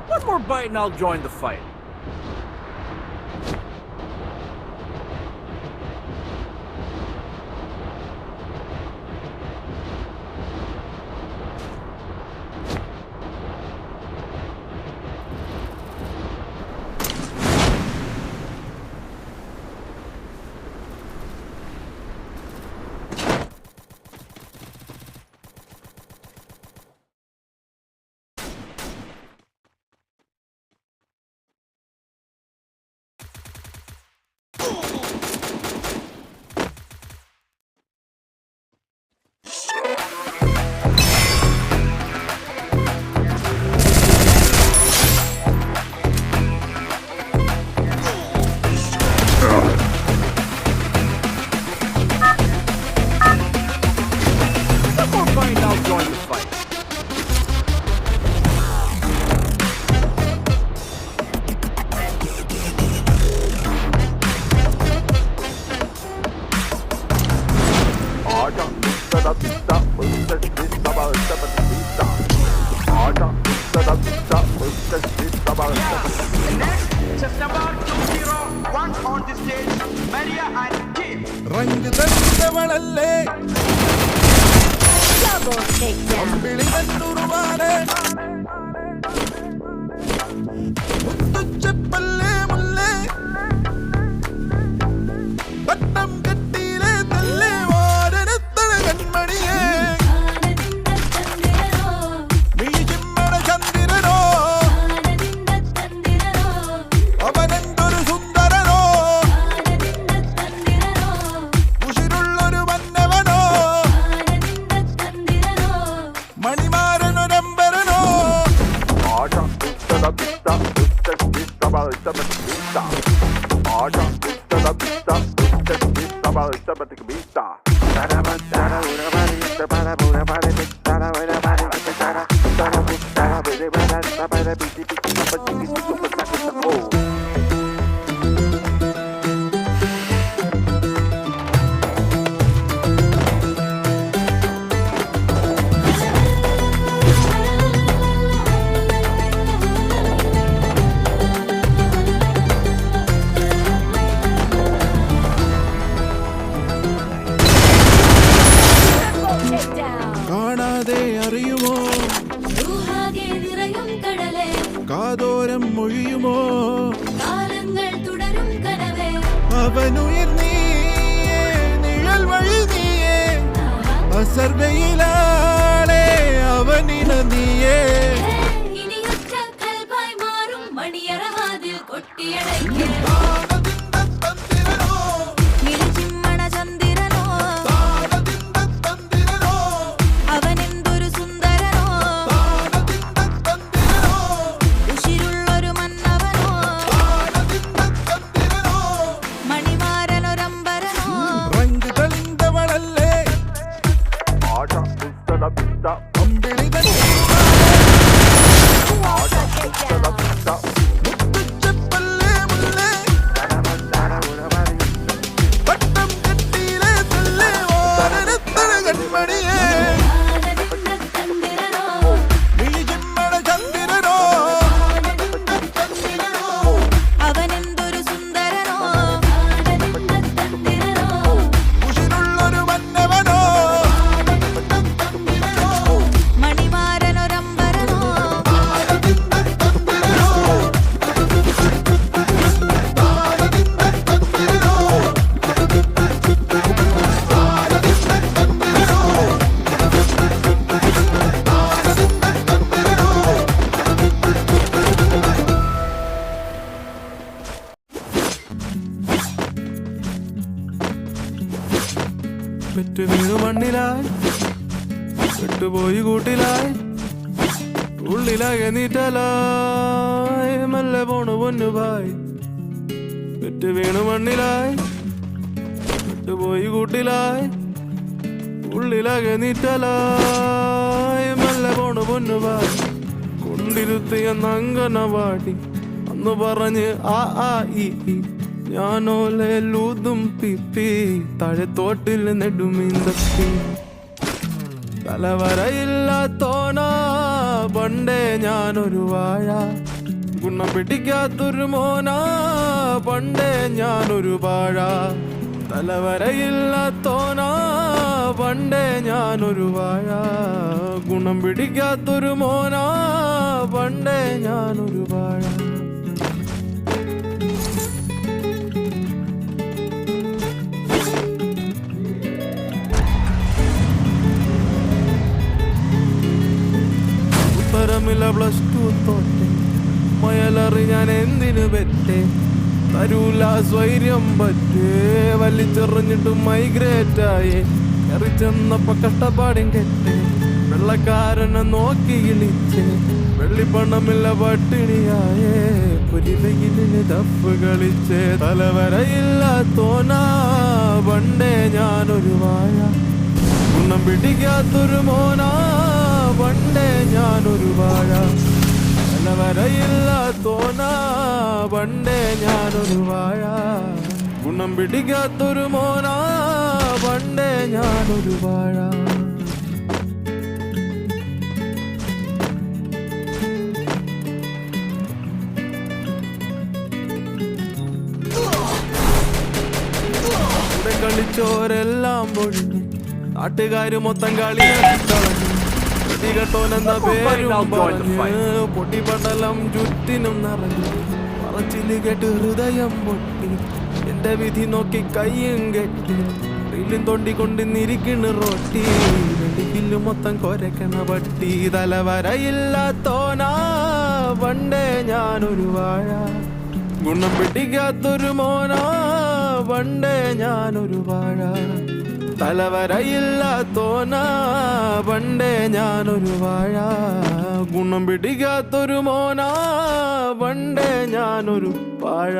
One more bite and I'll join the fight. മണ്ണിലായി വിട്ടുപോയി കൂട്ടിലായി ഉള്ളിലായി നീറ്റലായി മെല്ലെ പോണു പൊന്നുഭായി വിട്ട് വീണു മണ്ണിലായി വിട്ടുപോയി കൂട്ടിലായി ഉള്ളിലാകെ നീറ്റലായി മെല്ലെ പോണു പൊന്നുഭായി കൊണ്ടിരുത്തിയ നങ്കനവാടി അന്ന് പറഞ്ഞ് ആ ആ ഈ ഞാനോലെ ലൂതും പിപ്പി താഴത്തോട്ടിൽ നെടുമീന്തപ്പി തലവരയില്ലാത്തോനാ പണ്ടേ ഞാനൊരു വാഴ ഗുണം പിടിക്കാത്തൊരു മോനാ പണ്ടേ ഞാനൊരു വാഴ തലവരയില്ലാത്തോനാ പണ്ടേ ഞാനൊരു വാഴ ഗുണം പിടിക്കാത്തൊരു മോനാ പണ്ടേ ഞാനൊരു വാഴ ഉത്തരമില്ല പ്ലസ് ടു തോറ്റെ മയലറി ഞാൻ എന്തിനു പെറ്റേ തരൂല സ്വൈര്യം പറ്റേ വലിച്ചെറിഞ്ഞിട്ട് മൈഗ്രേറ്റായേ എറിച്ചെന്നപ്പോ കഷ്ടപ്പാടും കെട്ടേ വെള്ളക്കാരനെ നോക്കി ഇളിച്ചേ വെള്ളിപ്പണമില്ല പട്ടിണിയായേ പുരിവെയിലിന് ദഫ് കളിച്ചേ തലവരയില്ലാത്തോനാ പണ്ടേ ഞാനൊരു വാഴ ഗുണം പിടിക്കാത്തൊരു മോനാ പണ്ടേ ഞാനൊരു വാഴ തലവരയില്ലാത്തോനാ പണ്ടേ ഞാനൊരു വാഴ ഗുണം പിടിക്കാത്തൊരു മോനാ പണ്ടേ ഞാനൊരു വാഴ ഇവിടെ കളിച്ചോരെല്ലാം പൊഴിഞ്ഞു നാട്ടുകാര് മൊത്തം കളിയാക്കിക്കളഞ്ഞു പ്രതികട്ടോനെന്ന പേരും പറഞ്ഞ് പൊട്ടിപ്പടലം ചുറ്റിനും നിറഞ്ഞു പറച്ചില് കേട്ട് ഹൃദയം പൊട്ടി എന്റെ വിധി നോക്കി കയ്യും കെട്ടി റീലും തൊണ്ടിക്കൊണ്ട് നിരിക്കണ് റോട്ടി വെടിക്കില്ലു മൊത്തം കൊരക്കണ പട്ടി തലവരയില്ലാത്തോനാ പണ്ടേ ഞാനൊരു വാഴ ഗുണം പിടിക്കാത്തൊരു മോനാ പണ്ടേ ഞാനൊരു വാഴ തലവരയില്ലാത്തോനാ പണ്ടേ ഞാനൊരു വാഴ ഗുണം പിടിക്കാത്തൊരു മോനാ പണ്ടേ ഞാനൊരു വാഴ